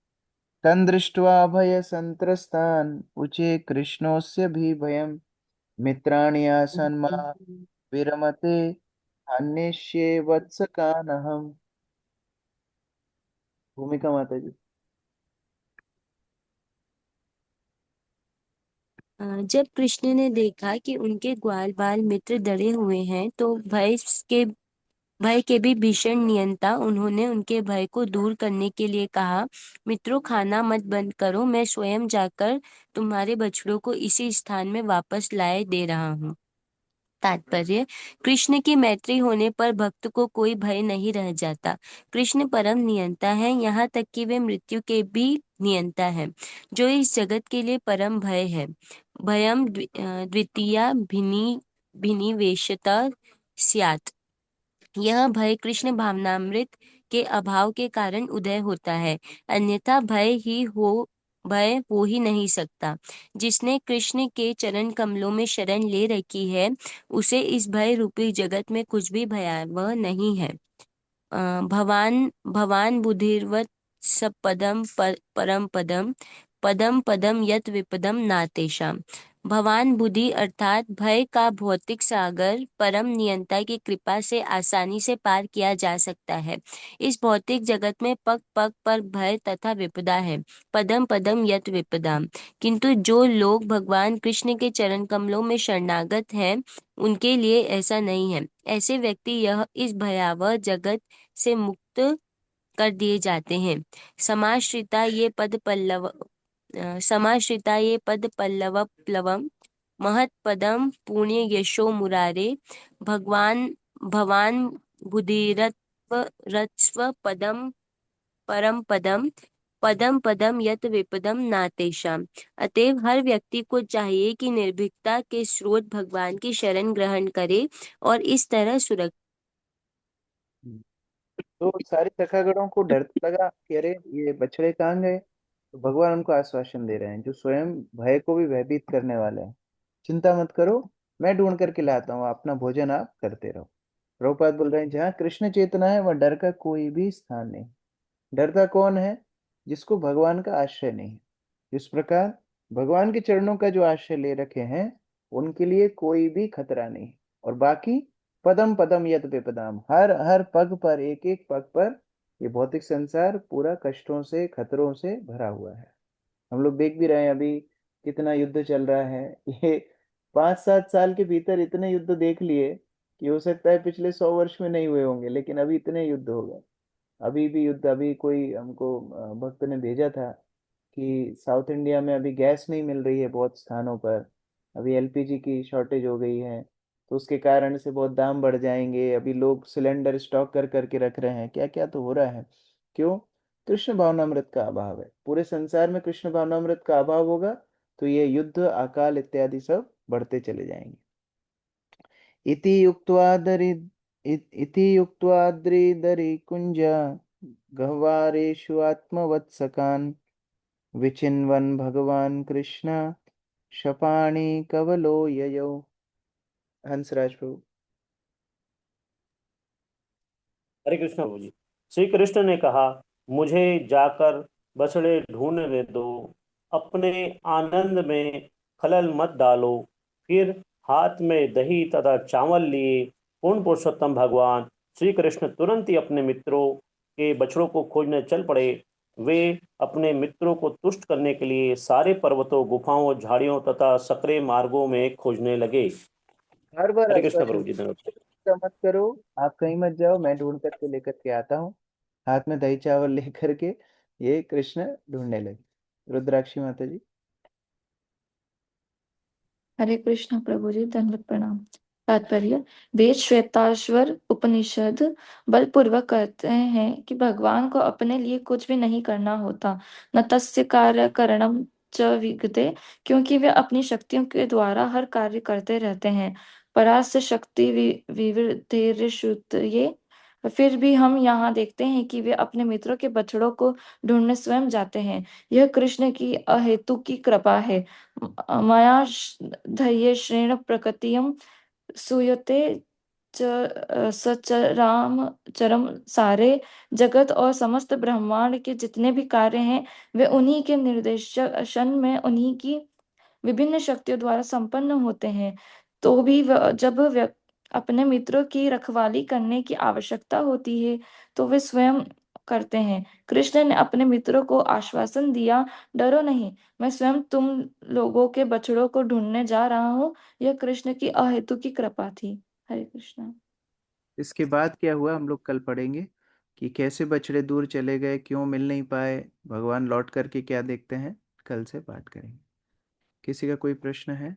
तन दृष्ट्वा भय संत्रस्तान पूछे कृष्णोस्य भी भयम मित्राणि आसन मा विरमते अन्येष्ये वत्सकानहम्। भूमिका माता जी। जब कृष्ण ने देखा कि उनके ग्वाल बाल मित्र डरे हुए हैं, तो भय के भी भीषण नियंता उन्होंने उनके भय को दूर करने के लिए कहा, मित्रों खाना मत बंद करो, मैं स्वयं जाकर तुम्हारे बछड़ों को इसी स्थान में वापस लाए दे रहा हूँ। तात्पर्य, कृष्ण की मैत्री होने पर भक्त को कोई भय नहीं रह जाता। कृष्ण परम नियंता है, यहाँ तक कि वे मृत्यु के भी नियंता है, जो इस जगत के लिए परम भय है। भयम द्वितीया भिनिवेशता स्यात्। यह भय कृष्ण भावनामृत के अभाव के कारण उदय होता है, अन्यथा भय हो ही नहीं सकता। जिसने कृष्ण के चरण कमलों में शरण ले रखी है, उसे इस भय रूपी जगत में कुछ भी भयावह नहीं है। भवान भवान बुधिर्वत् सपदम परम पदम पदम पदम यत विपदम नातेषाम। भवान बुद्धि अर्थात भय का भौतिक सागर परम नियंता की कृपा से आसानी से पार किया जा सकता है। इस भौतिक जगत में पग पग पर भय तथा विपदा है, पदम पदम यत विपदाम। किंतु जो लोग भगवान कृष्ण के चरण कमलों में शरणागत हैं, उनके लिए ऐसा नहीं है। ऐसे व्यक्ति यह इस भयावह जगत से मुक्त कर दिए जाते हैं। समाश्रिता ये पद पल्लव प्लवम महत पदम पुण्य यशो मुरारे भगवान भवान बुधिरत्व रत्स्व पदम परम पदम पदम पदम यत विपदम नातेषाम। अतएव हर व्यक्ति को चाहिए कि निर्भीकता के स्रोत भगवान की शरण ग्रहण करे और इस तरह सुरक्षित। तो सारे सखागणों को डर लगा कि अरे ये बछड़े कहाँ गए। तो भगवान उनको आश्वासन दे रहे हैं, जो स्वयं भय को भी भयभीत करने वाले हैं। चिंता मत करो, मैं ढूंढ करके लाता हूँ, अपना भोजन आप करते रहो। प्रभुपाद बोल रहे हैं, जहाँ कृष्ण चेतना है वह डर का कोई भी स्थान नहीं। डरता कौन है? जिसको भगवान का आश्रय नहीं है। इस प्रकार भगवान के चरणों का जो आश्रय ले रखे हैं, उनके लिए कोई भी खतरा नहीं। और बाकी पदम पदम यत विपदाम, हर हर पग पर, एक एक पग पर ये भौतिक संसार पूरा कष्टों से खतरों से भरा हुआ है। हम लोग देख भी रहे हैं अभी कितना युद्ध चल रहा है। ये 5-7 साल के भीतर इतने युद्ध देख लिए कि हो सकता है पिछले 100 वर्ष में नहीं हुए होंगे, लेकिन अभी इतने युद्ध हो गए। अभी भी युद्ध, अभी कोई हमको भक्त ने भेजा था कि साउथ इंडिया में अभी गैस नहीं मिल रही है बहुत स्थानों पर, अभी एलपीजी की शॉर्टेज हो गई है, तो उसके कारण से बहुत दाम बढ़ जाएंगे। अभी लोग सिलेंडर स्टॉक कर करके रख रहे हैं, क्या क्या तो हो रहा है। क्यों? कृष्ण भावनामृत का अभाव है। पूरे संसार में कृष्ण भावनामृत का अभाव होगा तो ये युद्ध, अकाल इत्यादि सब बढ़ते चले जाएंगे। इति युक्त्वा दरि इति युक्त्वा द्रिदरि कुंज गह्वारेषु आत्मवत्सकान् विचिन्वन् भगवान कृष्ण शपाणि कवलो ययौ। हंसराज प्रभु। हरे कृष्ण प्रभु जी। श्री कृष्ण ने कहा, मुझे जाकर बछड़े ढूंढने दो, अपने आनंद में खलल मत डालो। फिर हाथ में दही तथा चावल लिए पूर्ण पुरुषोत्तम भगवान श्री कृष्ण तुरंत ही अपने मित्रों के बछड़ों को खोजने चल पड़े। वे अपने मित्रों को तुष्ट करने के लिए सारे पर्वतों, गुफाओं, झाड़ियों तथा सकरे मार्गों में खोजने लगे। हर बार हरे कृष्ण आश्वासन, प्रभु जी। धन्यवाद। चिंता मत करो, आप कहीं मत जाओ, मैं ढूंढ करके लेकर के आता हूँ। हाथ में दही चावल लेकर के ये कृष्ण ढूंढने लगे। रुद्राक्षी माता जी। हरे कृष्ण प्रभु जी, दंडवत प्रणाम। तात्पर्य, वेद श्वेताश्वर उपनिषद बलपूर्वक कहते हैं कि भगवान को अपने लिए कुछ भी नहीं करना होता, न तस्य कार्य करणम च विगते, क्योंकि वे अपनी शक्तियों के द्वारा हर कार्य करते रहते हैं। परास्य शक्ति विवृद्धिर्श्रुतये। फिर भी हम यहाँ देखते हैं कि वे अपने मित्रों के बछड़ों को ढूंढने स्वयं जाते हैं। यह कृष्ण की अहेतु की कृपा है। मया धैर्येण प्रकृतिं सूयते सचराम चरम सारे जगत और समस्त ब्रह्मांड के जितने भी कार्य हैं, वे उन्हीं के निर्देशन में उन्हीं की विभिन्न शक्तियों द्वारा संपन्न होते हैं। तो भी जब अपने मित्रों की रखवाली करने की आवश्यकता होती है, तो वे स्वयं करते हैं। कृष्ण ने अपने मित्रों को आश्वासन दिया, डरो नहीं, मैं स्वयं तुम लोगों के बछड़ों को ढूंढने जा रहा हूँ। यह कृष्ण की अहेतु की कृपा थी। हरे कृष्णा। इसके बाद क्या हुआ हम लोग कल पढ़ेंगे कि कैसे बछड़े दूर चले गए, क्यों मिल नहीं पाए, भगवान लौट करके क्या देखते हैं, कल से बात करेंगे। किसी का कोई प्रश्न है?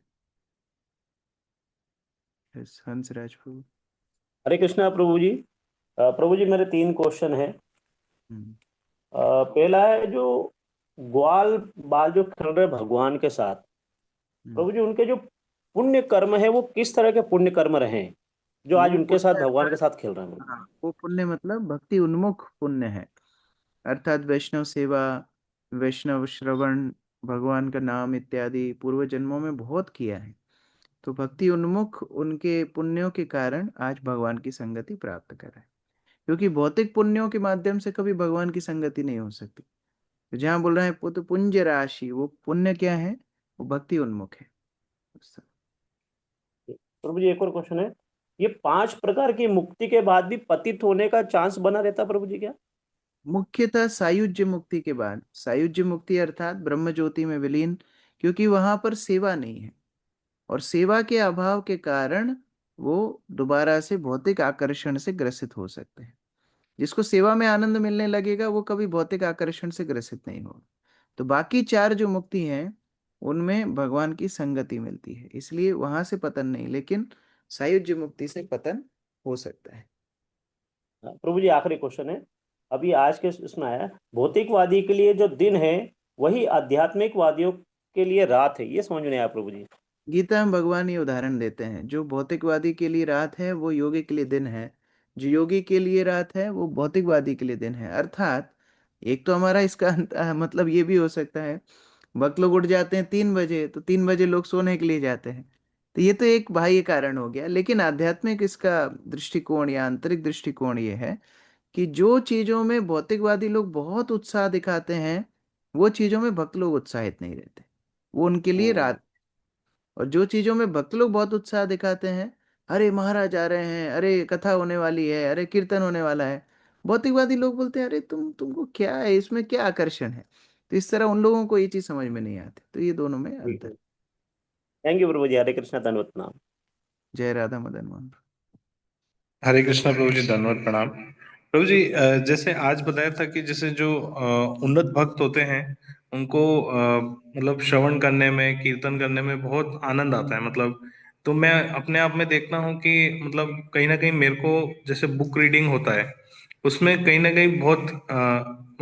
हंसराज प्रभु। हरे कृष्णा प्रभु जी। प्रभु जी मेरे 3 क्वेश्चन है। पहला है, जो ग्वाल बाल जो खेल रहे भगवान के साथ, प्रभु जी उनके जो पुण्य कर्म है वो किस तरह के पुण्य कर्म रहे हैं जो आज वो उनके साथ पुण्य भगवान के अर्थात, साथ खेल रहे हैं? हाँ, वो पुण्य मतलब भक्ति उन्मुख पुण्य है, अर्थात वैष्णव सेवा, वैष्णव श्रवण, भगवान का नाम इत्यादि पूर्व जन्मों में बहुत किया है। तो भक्ति उन्मुख उनके पुण्यों के कारण आज भगवान की संगति प्राप्त कर रहे हैं, क्योंकि भौतिक पुण्यों के माध्यम से कभी भगवान की संगति नहीं हो सकती। तो जहाँ बोल रहे हैं पुत्र पुंज राशि, वो पुण्य क्या है? वो भक्ति उन्मुख है। प्रभु जी एक और क्वेश्चन है, ये 5 प्रकार की मुक्ति के बाद भी पतित होने का चांस बना रहता प्रभु जी क्या? मुख्यतः सायुज्य मुक्ति के बाद, सायुज्य मुक्ति अर्थात ब्रह्म ज्योति में विलीन, क्योंकि वहां पर सेवा नहीं है और सेवा के अभाव के कारण वो दोबारा से भौतिक आकर्षण से ग्रसित हो सकते हैं। जिसको सेवा में आनंद मिलने लगेगा वो कभी भौतिक आकर्षण से ग्रसित नहीं होगा। तो बाकी 4 जो मुक्ति हैं उनमें भगवान की संगति मिलती है, इसलिए वहां से पतन नहीं, लेकिन सायुज्य मुक्ति से पतन हो सकता है। प्रभु जी आखिरी क्वेश्चन है, अभी आज के इसमें आया, भौतिकवादी के लिए जो दिन है वही आध्यात्मिकवादियों के लिए रात है, ये समझ में आया प्रभु जी? गीता में भगवान ये उदाहरण देते हैं, जो भौतिकवादी के लिए रात है वो योगी के लिए दिन है, जो योगी के लिए रात है वो भौतिकवादी के लिए दिन है। अर्थात एक तो हमारा इसका मतलब ये भी हो सकता है, भक्त लोग उठ जाते हैं 3 बजे, तो 3 बजे लोग सोने के लिए जाते हैं, तो ये तो एक बाह्य कारण हो गया। लेकिन आध्यात्मिक इसका दृष्टिकोण या आंतरिक दृष्टिकोण ये है कि जो चीजों में भौतिकवादी लोग बहुत उत्साह दिखाते हैं वो चीजों में भक्त लोग उत्साहित नहीं रहते, वो उनके लिए रात। और जो चीजों में भक्त लोग बहुत उत्साह दिखाते हैं, अरे महाराज आ रहे हैं, अरे कथा होने वाली है, अरे कीर्तन होने वाला है, भौतिकवादी लोग बोलते हैं अरे तुमको क्या है, इसमें क्या आकर्षण है। तो इस तरह उन लोगों को ये चीज समझ में नहीं आती। तो ये दोनों में अंतर। थैंक यू प्रभु जी। हरे कृष्णा, धन्यवाद प्रणाम। जय राधा मदन मोहन। हरे कृष्णा प्रभु जी, धन्यवाद प्रणाम। प्रभु जी जैसे आज बताया था कि जैसे जो उन्नत भक्त होते हैं उनको मतलब श्रवण करने में, कीर्तन करने में बहुत आनंद आता है, मतलब तो मैं अपने आप में देखता हूँ कि मतलब कहीं ना कहीं मेरे को जैसे बुक रीडिंग होता है उसमें कहीं ना कहीं बहुत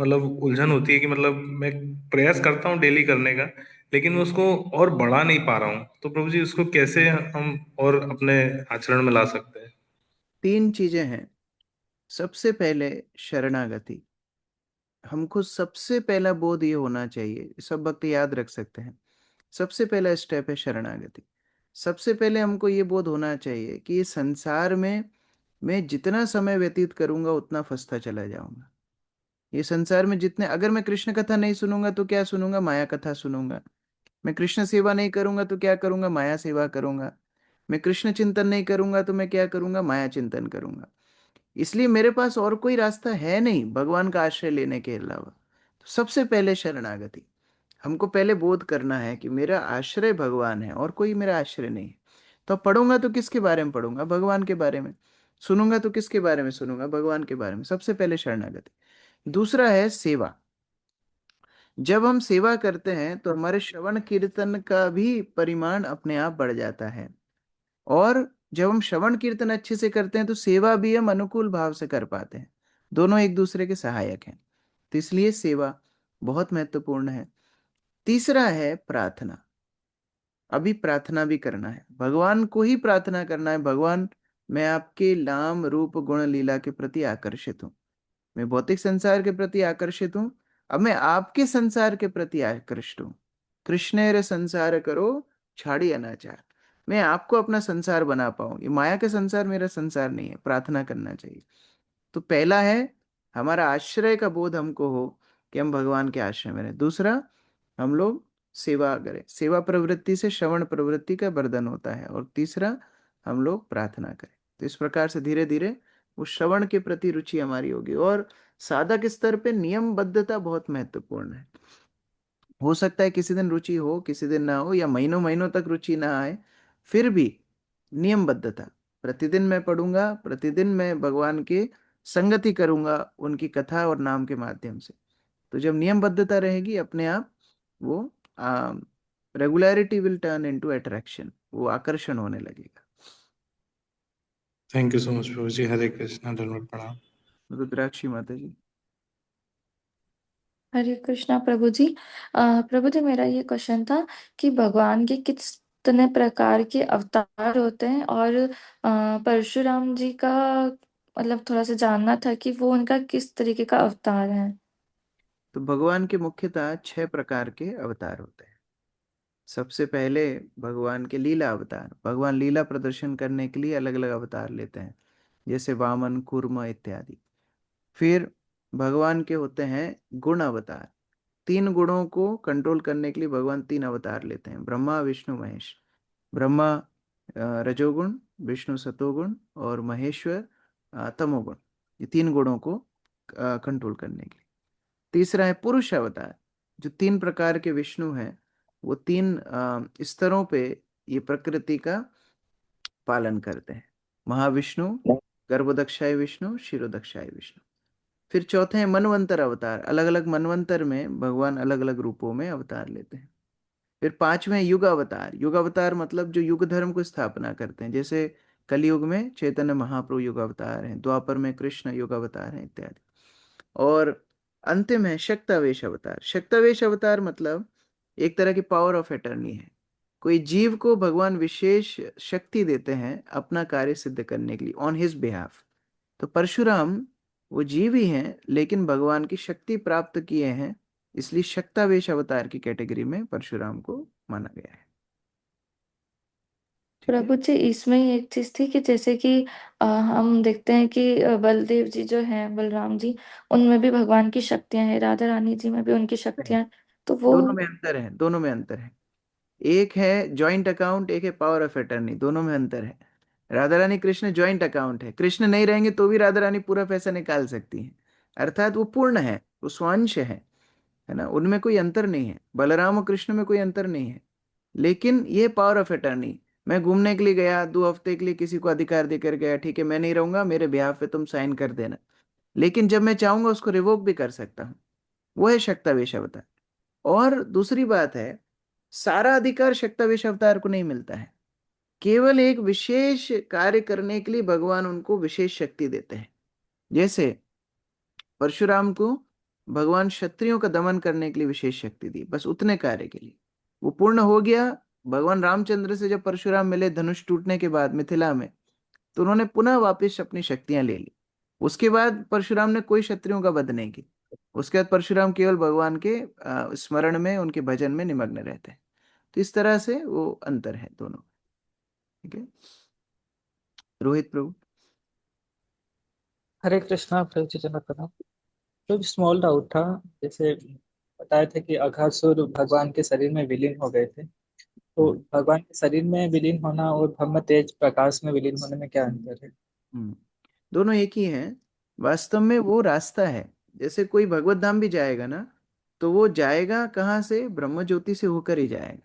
मतलब उलझन होती है कि मतलब मैं प्रयास करता हूँ डेली करने का, लेकिन उसको और बढ़ा नहीं पा रहा हूँ। तो प्रभु जी उसको कैसे हम और अपने आचरण में ला सकते हैं? 3 चीजें हैं। सबसे पहले शरणागति। हमको सबसे पहला बोध ये होना चाहिए, सब भक्त याद रख सकते हैं, सबसे पहला स्टेप है शरणागति। सबसे पहले हमको ये बोध होना चाहिए कि इस संसार में मैं जितना समय व्यतीत करूंगा उतना फंसता चला जाऊंगा। ये संसार में जितने, अगर मैं कृष्ण कथा नहीं सुनूंगा तो क्या सुनूंगा? माया कथा सुनूंगा। मैं कृष्ण सेवा नहीं करूंगा तो क्या करूंगा? माया सेवा करूंगा। मैं कृष्ण चिंतन नहीं करूंगा तो मैं क्या करूंगा? माया चिंतन करूंगा। इसलिए मेरे पास और कोई रास्ता है नहीं भगवान का आश्रय लेने के अलावा। तो सबसे पहले शरणागति। हमको पहले बोध करना है कि मेरा आश्रय भगवान है और कोई मेरा आश्रय नहीं है। तो पढ़ूंगा तो किसके बारे में पढ़ूंगा? भगवान के बारे में। सुनूंगा तो किसके बारे में सुनूंगा? भगवान के बारे में। सबसे पहले शरणागति। दूसरा है सेवा। जब हम सेवा करते हैं तो हमारे श्रवण कीर्तन का भी परिमाण अपने आप बढ़ जाता है, और जब हम श्रवण कीर्तन अच्छे से करते हैं तो सेवा भी हम अनुकूल भाव से कर पाते हैं। दोनों एक दूसरे के सहायक हैं, तो इसलिए सेवा बहुत महत्वपूर्ण है। तीसरा है प्रार्थना। अभी प्रार्थना भी करना है, भगवान को ही प्रार्थना करना है, भगवान मैं आपके नाम रूप गुण लीला के प्रति आकर्षित हूं, मैं भौतिक संसार के प्रति आकर्षित हूं, अब मैं आपके संसार के प्रति आकर्षित हूं। कृष्णेर संसार करो छाड़ी अनाचार, मैं आपको अपना संसार बना पाऊं, ये माया का संसार मेरा संसार नहीं है। प्रार्थना करना चाहिए। तो पहला है हमारा आश्रय का बोध हमको हो कि हम भगवान के आश्रय में रहें। दूसरा, हम लोग सेवा करें, सेवा प्रवृत्ति से श्रवण प्रवृत्ति का वर्धन होता है। और तीसरा, हम लोग प्रार्थना करें। तो इस प्रकार से धीरे धीरे वो श्रवण के प्रति रुचि हमारी होगी। और साधक स्तर पे नियमबद्धता बहुत महत्वपूर्ण है। हो सकता है किसी दिन रुचि हो, किसी दिन ना हो, या महीनों महीनों तक रुचि ना आए, फिर भी नियमबद्धता, प्रतिदिन मैं पढ़ूंगा, प्रतिदिन मैं भगवान के संगति करूंगा उनकी कथा और नाम के माध्यम से। तो जब नियमबद्धता रहेगी, अपने आप वो regularity will turn into attraction, वो आकर्षण होने लगेगा। थैंक यू सो मच प्रभु जी। हरे कृष्णा, धन्यवाद, प्रणाम। रुद्राक्षी माता जी। हरे कृष्णा प्रभु जी। प्रभु जी, मेरा ये क्वेश्चन था कि भगवान के कितने प्रकार के अवतार होते हैं, और परशुराम जी का मतलब थोड़ा सा जानना था कि वो उनका किस तरीके का अवतार है। तो भगवान के मुख्यतः 6 प्रकार के अवतार होते हैं। सबसे पहले भगवान के लीला अवतार, भगवान लीला प्रदर्शन करने के लिए अलग अलग अवतार लेते हैं, जैसे वामन, कूर्म इत्यादि। फिर भगवान के होते हैं गुण अवतार, 3 गुणों को कंट्रोल करने के लिए भगवान 3 अवतार लेते हैं, ब्रह्मा विष्णु महेश। ब्रह्मा रजोगुण, विष्णु सतोगुण और महेश्वर तमोगुण, ये 3 गुणों को कंट्रोल करने के लिए। तीसरा है पुरुष अवतार, जो 3 प्रकार के विष्णु हैं, वो 3 स्तरों पे ये प्रकृति का पालन करते हैं। महाविष्णु, गर्भदक्षाय विष्णु, शिरोदक्षाय विष्णु। फिर चौथे हैं मनवंतर अवतार, अलग अलग मनवंतर में भगवान अलग अलग रूपों में अवतार लेते हैं। फिर 5वें युग अवतार, युग अवतार मतलब जो युग धर्म को स्थापना करते हैं, जैसे कलयुग में चैतन्य महाप्रभु युग अवतार हैं, द्वापर में कृष्ण युग अवतार हैं इत्यादि। और अंतिम है शक्तावेश अवतार। शक्तावेश अवतार मतलब एक तरह की पावर ऑफ एटर्नी है, कोई जीव को भगवान विशेष शक्ति देते हैं अपना कार्य सिद्ध करने के लिए, ऑन हिज बिहाफ। तो परशुराम वो जीव ही हैं, लेकिन भगवान की शक्ति प्राप्त किए हैं, इसलिए शक्तावेश अवतार की कैटेगरी में परशुराम को माना गया है। प्रभु जी, इसमें ही एक चीज थी कि जैसे कि हम देखते हैं कि बलदेव जी जो हैं, बलराम जी, उनमें भी भगवान की शक्तियां हैं, राधा रानी जी में भी उनकी शक्तियां हैं, तो वो दोनों में अंतर है, दोनों में अंतर है। एक है जॉइंट अकाउंट, एक है पावर ऑफ एटर्नी, दोनों में अंतर है। राधा रानी कृष्ण जॉइंट अकाउंट है, कृष्ण नहीं रहेंगे तो भी राधा रानी पूरा पैसा निकाल सकती हैं, अर्थात वो पूर्ण है, वो स्वांश है ना, उनमें कोई अंतर नहीं है। बलराम और कृष्ण में कोई अंतर नहीं है। लेकिन ये पावर ऑफ एटर्नी, मैं घूमने के लिए गया, 2 हफ्ते के लिए किसी को अधिकार देकर गया, ठीक है मैं नहीं रहूंगा, मेरे बिहाफ पे तुम साइन कर देना, लेकिन जब मैं चाहूंगा उसको रिवोक भी कर सकता हूँ, वो है शक्तावेश अवतार। और दूसरी बात है, सारा अधिकार शक्तावेश अवतार को नहीं मिलता है, केवल एक विशेष कार्य करने के लिए भगवान उनको विशेष शक्ति देते हैं। जैसे परशुराम को भगवान क्षत्रियों का दमन करने के लिए विशेष शक्ति दी, बस उतने कार्य के लिए, वो पूर्ण हो गया। भगवान रामचंद्र से जब परशुराम मिले धनुष टूटने के बाद मिथिला में, तो उन्होंने पुनः वापस अपनी शक्तियां ले ली। उसके बाद परशुराम ने कोई क्षत्रियों का वध नहीं किया, उसके बाद परशुराम केवल भगवान के स्मरण में, उनके भजन में निमग्न रहते हैं। तो इस तरह से वो अंतर है दोनों। ठीक है, रोहित प्रभु। हरे कृष्णा प्रभु जी, जनक प्रणाम। तो स्मॉल डाउट था, जैसे बताया था कि अघासुर भगवान के शरीर में विलीन हो गए थे, तो भगवान के शरीर में विलीन होना और ब्रह्म तेज प्रकाश में विलीन होने में क्या अंतर है? दोनों एक ही हैं, वास्तव में वो रास्ता है। जैसे कोई भगवत धाम भी जाएगा ना, तो वो जाएगा कहाँ से? ब्रह्म ज्योति से होकर ही जाएगा।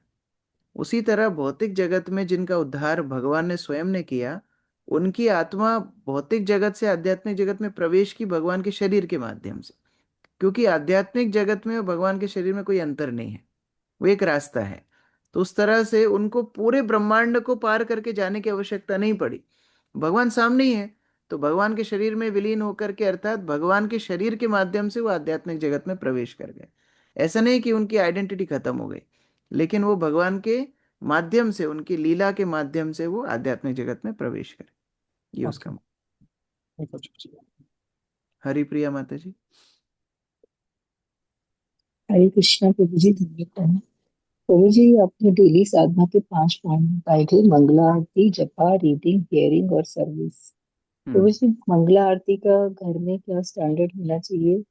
उसी तरह भौतिक जगत में जिनका उद्धार भगवान ने स्वयं ने किया, उनकी आत्मा भौतिक जगत से आध्यात्मिक जगत में प्रवेश की भगवान के शरीर के माध्यम से, क्योंकि आध्यात्मिक जगत में और भगवान के शरीर में कोई अंतर नहीं है, वो एक रास्ता है। तो उस तरह से उनको पूरे ब्रह्मांड को पार करके जाने की आवश्यकता नहीं पड़ी। भगवान सामने ही है, तो भगवान के शरीर में विलीन होकर के, अर्थात भगवान के शरीर के माध्यम से वो आध्यात्मिक जगत में प्रवेश कर गए। ऐसा नहीं कि उनकी आइडेंटिटी खत्म हो गई, लेकिन वो भगवान के माध्यम से, उनकी लीला के माध्यम से वो आध्यात्मिक जगत में प्रवेश करे। ये उसका हरिप्रिया माता जी। हरे कृष्णा प्रभु जी, धन्यवाद। प्रभु जी, आपने डेली साधना के 5 पॉइंट बताए थे, मंगला आरती, जपा, रीडिंग, हियरिंग और सर्विस। प्रभु जी, मंगला आरती का घर में क्या स्टैंडर्ड होना चाहिए?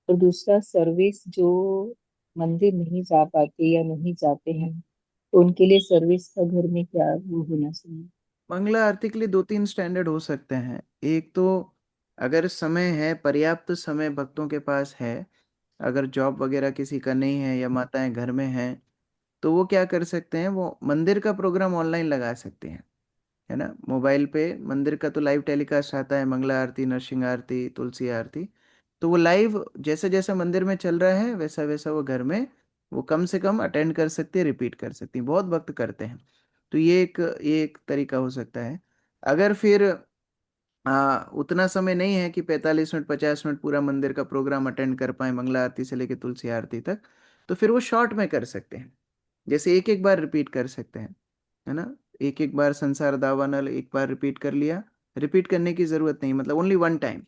और दूसरा, सर्विस जो मंदिर नहीं जा पाते या नहीं जाते हैं, तो उनके लिए सर्विस का घर में क्या वो होना चाहिए? मंगला आरती के लिए 2-3 स्टैंडर्ड हो सकते हैं। एक तो अगर समय है, पर्याप्त समय भक्तों के पास है, अगर जॉब वगैरह किसी का नहीं है या माताएं घर में हैं, तो वो क्या कर सकते हैं, वो मंदिर का प्रोग्राम ऑनलाइन लगा सकते हैं, है ना। मोबाइल पे मंदिर का तो लाइव टेलीकास्ट आता है, मंगला आरती, नरसिंह आरती, तुलसी आरती, तो वो लाइव जैसे जैसे मंदिर में चल रहा है वैसा वैसा वो घर में वो कम से कम अटेंड कर सकते हैं, रिपीट कर सकती हैं। बहुत भक्त करते हैं, तो ये एक तरीका हो सकता है। अगर फिर उतना समय नहीं है कि 45 मिनट 50 मिनट पूरा मंदिर का प्रोग्राम अटेंड कर पाए, मंगला आरती से लेकर तुलसी आरती तक, तो फिर वो शॉर्ट में कर सकते हैं, जैसे एक एक बार रिपीट कर सकते हैं, है ना। एक एक बार संसार दावानल एक बार रिपीट कर लिया, रिपीट करने की जरूरत नहीं, मतलब ओनली वन टाइम।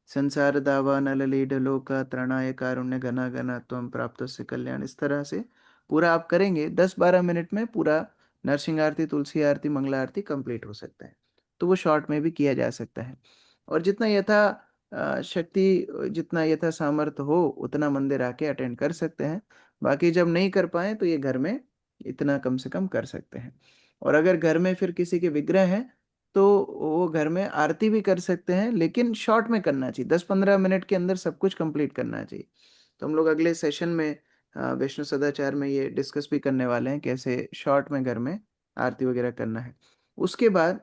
संसार दावानल लीड लोका त्रणाय कारुण्य घना घना त्वम प्राप्त से कल्याण, इस तरह से पूरा आप करेंगे 10-12 मिनट में पूरा नरसिंह आरती, तुलसी आरती, मंगला आरती कंप्लीट हो सकता है। तो वो शॉर्ट में भी किया जा सकता है। और जितना यथा शक्ति, जितना यथा सामर्थ्य हो उतना मंदिर आके अटेंड कर सकते हैं। बाकी जब नहीं कर पाए तो ये घर में इतना कम से कम कर सकते हैं। और अगर घर में फिर किसी के विग्रह हैं तो वो घर में आरती भी कर सकते हैं, लेकिन शॉर्ट में करना चाहिए, 10-15 मिनट के अंदर सब कुछ कंप्लीट करना चाहिए। तो हम लोग अगले सेशन में वैष्णव सदाचार में ये डिस्कस भी करने वाले हैं, कैसे शॉर्ट में घर में आरती वगैरह करना है। उसके बाद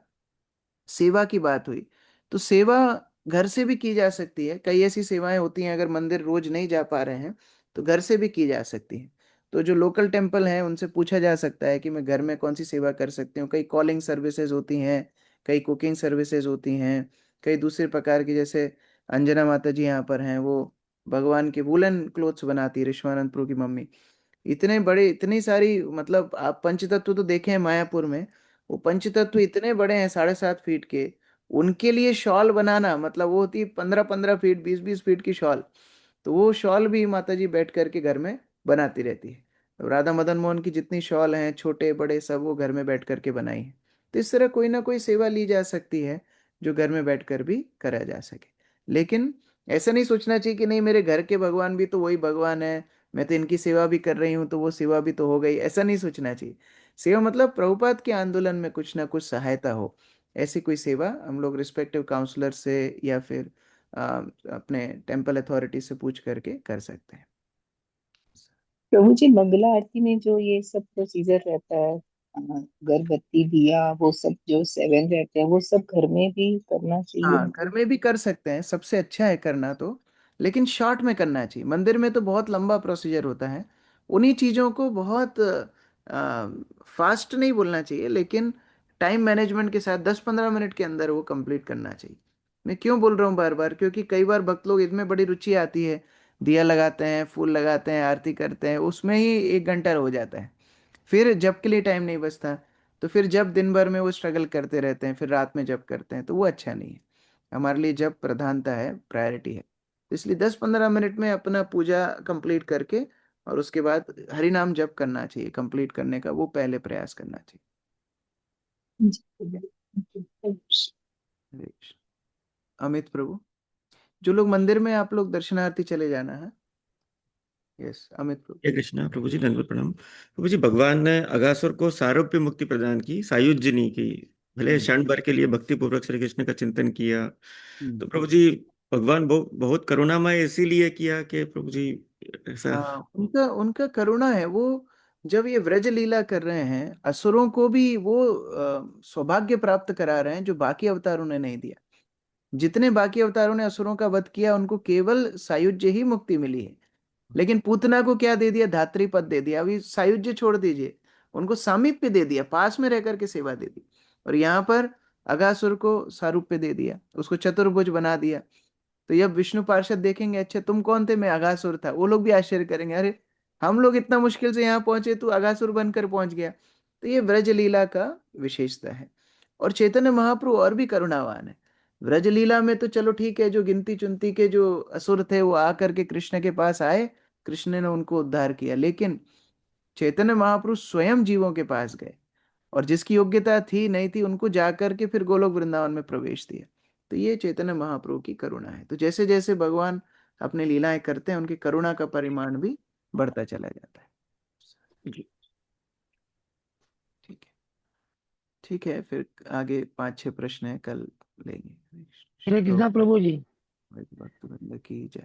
सेवा की बात हुई, तो सेवा घर से भी की जा सकती है। कई ऐसी सेवाएं होती हैं, अगर मंदिर रोज नहीं जा पा रहे हैं तो घर से भी की जा सकती है। तो जो लोकल टेम्पल हैं उनसे पूछा जा सकता है कि मैं घर में कौन सी सेवा कर सकती हूँ। कई कॉलिंग सर्विसेज होती हैं, कई कुकिंग सर्विसेज होती हैं, कई दूसरे प्रकार की, जैसे अंजना माता जी यहाँ पर हैं, वो भगवान के वुलन क्लोथ्स बनाती है, ऋषवानंद प्रभु की मम्मी। इतने बड़े, इतनी सारी, मतलब आप पंचतत्व तो देखे हैं मायापुर में, वो पंचतत्व इतने बड़े हैं 7.5 फीट के, उनके लिए शॉल बनाना, मतलब वो होती 15-15 फीट, 20-20 फीट की शॉल, तो वो शॉल भी माता जी बैठ करके घर में बनाती रहती है। तो राधा मदन मोहन की जितनी शॉल हैं, छोटे बड़े, सब वो घर में बैठ करके बनाई है। तो इस तरह कोई ना कोई सेवा ली जा सकती है जो घर में बैठ कर भी करा जा सके। लेकिन ऐसा नहीं सोचना चाहिए कि नहीं मेरे घर के भगवान भी तो वही भगवान है, मैं तो इनकी सेवा भी कर रही हूँ तो वो सेवा भी तो हो गई, ऐसा नहीं सोचना चाहिए। सेवा मतलब प्रभुपाद के आंदोलन में कुछ ना कुछ सहायता हो, ऐसी कोई सेवा हम लोग रिस्पेक्टिव काउंसलर से या फिर अपने टेम्पल अथॉरिटी से पूछ करके कर सकते हैं। प्रभु जी, मंगला आरती में जो ये सब प्रोसीजर रहता है, अगरबत्ती, दिया, वो सब जो 7 रहते हैं, वो सब घर में भी करना चाहिए हाँ, घर में भी कर सकते हैं, सबसे अच्छा है करना तो, लेकिन शॉर्ट में करना चाहिए। मंदिर में तो बहुत लंबा प्रोसीजर होता है, उन्हीं चीज़ों को बहुत फास्ट नहीं बोलना चाहिए, लेकिन टाइम मैनेजमेंट के साथ 10-15 मिनट के अंदर वो कंप्लीट करना चाहिए। मैं क्यों बोल रहा हूँ बार बार, क्योंकि कई बार भक्त लोग इनमें बड़ी रुचि आती है, दिया लगाते हैं, फूल लगाते हैं, आरती करते हैं, उसमें ही 1 घंटा हो जाता है, फिर जब के लिए टाइम नहीं बचता। तो फिर जब दिन भर में वो स्ट्रगल करते रहते हैं, फिर रात में जब करते हैं, तो वो अच्छा नहीं है। हमारे लिए जब प्रधानता है, प्रायोरिटी है, तो इसलिए 10-15 मिनट में अपना पूजा कंप्लीट करके और उसके बाद हरि नाम जप करना चाहिए, कंप्लीट करने का वो पहले प्रयास करना चाहिए। हरे कृष्ण। अमित प्रभु, जो लोग मंदिर में, आप लोग दर्शनार्थी चले जाना है। यस अमित प्रभु। जय कृष्णा प्रभु जी, दंडवत प्रणाम। प्रभु जी, भगवान ने अगासुर को सारूप्य मुक्ति प्रदान की, सायुज्य नहीं की। भले क्षण भर के लिए भक्ति पूर्वक श्री कृष्ण का चिंतन किया, तो प्रभु जी भगवान बहुत करुणामय इसीलिए किया कि प्रभु जी ऐसा। उनका उनका करुणा है। वो जब ये व्रज लीला कर रहे हैं, असुरों को भी वो सौभाग्य प्राप्त करा रहे हैं जो बाकी अवतारों ने नहीं दिया। जितने बाकी अवतारों ने असुरों का वध किया उनको केवल सायुज्य ही मुक्ति मिली है, लेकिन पूतना को क्या दे दिया, धात्री पद दे दिया। अभी सायुज्य छोड़ दीजिए, उनको सामीप्य दे दिया, पास में रह करके सेवा दे दी। और यहाँ पर अघासुर को सारूप्य दे दिया, उसको चतुर्भुज बना दिया। तो जब विष्णु पार्षद देखेंगे अच्छा तुम कौन थे, मैं अघासुर था, वो लोग भी आश्चर्य करेंगे, अरे हम लोग इतना मुश्किल से यहाँ पहुंचे, तू अघासुर बनकर पहुंच गया। तो ये व्रज लीला का विशेषता है। और चैतन्य महाप्रभु और भी करुणावान है। व्रज लीला में तो चलो ठीक है, जो गिनती चुनती के जो असुर थे वो आकर के कृष्ण के पास आए, कृष्ण ने उनको उद्धार किया। लेकिन चैतन्य महाप्रभु स्वयं जीवों के पास गए और जिसकी योग्यता थी नहीं थी उनको जाकर के फिर गोलोक वृंदावन में प्रवेश दिया। तो ये चैतन्य महाप्रभु की करुणा है। तो जैसे जैसे भगवान अपनी लीलाएं करते हैं उनकी करुणा का परिमाण भी बढ़ता चला जाता है। जी ठीक है, ठीक है, फिर आगे 5-6 प्रश्न है, कल लेंगे। हरे कृष्णा प्रभु जी। भक्त वृंद की जय।